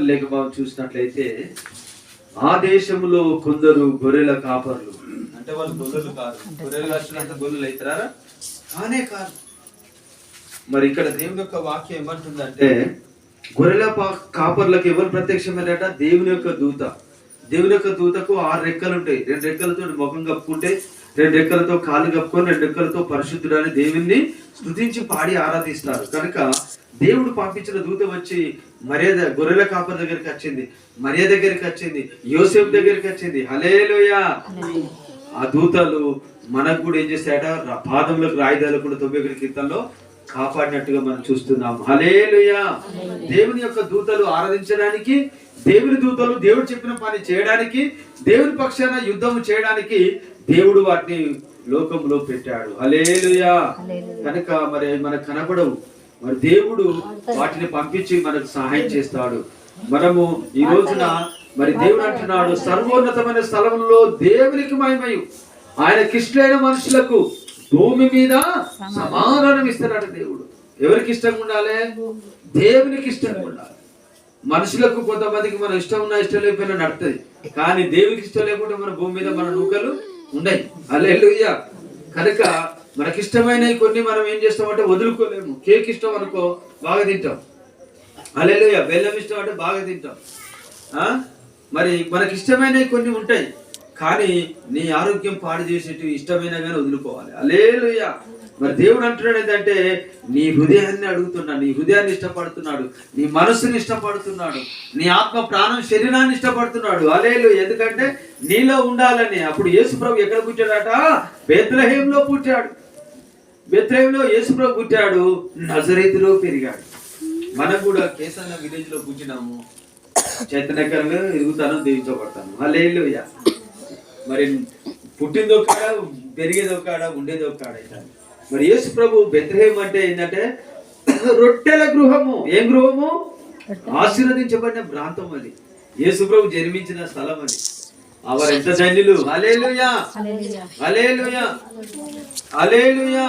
లేక మనం చూసినట్లయితే ఆ దేశంలో కొందరు గొర్రెల కాపర్లు, అంటే వాళ్ళు గొర్రెలు కాదు, గొర్రెలు కాసినంత గొర్రెలు అవుతారా? కానే కాదు. మరి ఇక్కడ దేవుని యొక్క వాక్యం ఏమంటుందంటే గొర్రెల కాపర్లకు ఎవరు ప్రత్యక్షమైనట? దేవుని యొక్క దూత. దేవుని యొక్క దూతకు 6 రెక్కలు ఉంటాయి. 2 రెక్కలతో ముఖం కప్పుకుంటే, 2 రెక్కలతో కాళ్ళు కప్పుకొని, 2 రెక్కలతో పరిశుద్ధుడు అని దేవుణ్ణి స్తుతించి పాడి ఆరాధిస్తారు. కనుక దేవుడు పంపించిన దూత వచ్చి మర్యాద గొర్రెల కాపర్ దగ్గరికి వచ్చింది, మర్యాద దగ్గరికి వచ్చింది, యోసేపు దగ్గరికి వచ్చింది. హల్లెలూయా. ఆ దూతలు మనకు కూడా ఏం చేస్తాయట? పాదములకు రాయిదాలు కూడా 91 కీర్తనలో కాపాడినట్టుగా మనం చూస్తున్నాం. హల్లెలూయా. దేవుని యొక్క దూతలు ఆరాధించడానికి, దేవుని దూతలు దేవుడు చెప్పిన పని చేయడానికి, దేవుని పక్షాన యుద్ధం చేయడానికి దేవుడు వాటిని లోకంలో పెట్టాడు. హల్లెలూయా. కనుక మరి మనకు కనబడవు, మరి దేవుడు వాటిని పంపించి మనకు సహాయం చేస్తాడు. మనము ఈ రోజున మరి దేవుడు అంటున్నాడు, సర్వోన్నతమైన స్థలంలో దేవునికి మహిమయు ఆయనకిష్టమైన మనుషులకు భూమి మీద సమాధానం ఇస్తున్నాడు దేవుడు. ఎవరికి ఇష్టంగా ఉండాలి? దేవునికి ఇష్టంగా ఉండాలి. మనుషులకు కొంతమందికి మన ఇష్టం ఉన్నా ఇష్టం లేకపోయినా నడుతుంది, కానీ దేవునికి ఇష్టం లేకుంటే మన భూమి మీద మన నూకలు ఉన్నాయి. హల్లెలూయా. కనుక మనకి ఇష్టమైనవి కొన్ని మనం ఏం చేస్తామంటే వదులుకోలేము. కేక్ ఇష్టం అనుకో, బాగా తింటాం. హల్లెలూయా. బెల్లం ఇష్టం అంటే బాగా తింటాం. మరి మనకి ఇష్టమైనవి కొన్ని ఉంటాయి, కానీ నీ ఆరోగ్యం పాడు చేసేటివి ఇష్టమైన కానీ వదులుకోవాలి. హల్లెలూయా. మరి దేవుడు అంటున్నాడు ఏంటంటే నీ హృదయాన్ని అడుగుతున్నాడు, నీ హృదయాన్ని ఇష్టపడుతున్నాడు, నీ మనస్సుని ఇష్టపడుతున్నాడు, నీ ఆత్మ ప్రాణం శరీరాన్ని ఇష్టపడుతున్నాడు. హల్లెలూయా. ఎందుకంటే నీలో ఉండాలని. అప్పుడు యేసుప్రభు ఎక్కడ పుట్టాడట? బెత్లెహేంలో పుట్టాడు. బెత్లెహేంలో యేసుప్రభు పుట్టాడు, నజరేతులో పెరిగాడు. మనం కూడా కేసన్న విలేజ్ లో పుట్టినాము, చైతన్యకరంగా ఎదుగుతాను, దీవించబడతాను. హల్లెలూయా. మరి పుట్టిందో కాడ, పెరిగేదో కాడ, ఉండేదో కాడ అవుతాను. మరి యేసు ప్రభు బెత్లెహేం అంటే ఏంటంటే రొట్టెల గృహము. ఏం గృహము? ఆశీర్వదించబడిన ప్రాంతం అది. యేసు ప్రభు జన్మించిన స్థలం అది. వారు ఎంత ధన్యులు. హల్లెలూయా. హల్లెలూయా. హల్లెలూయా.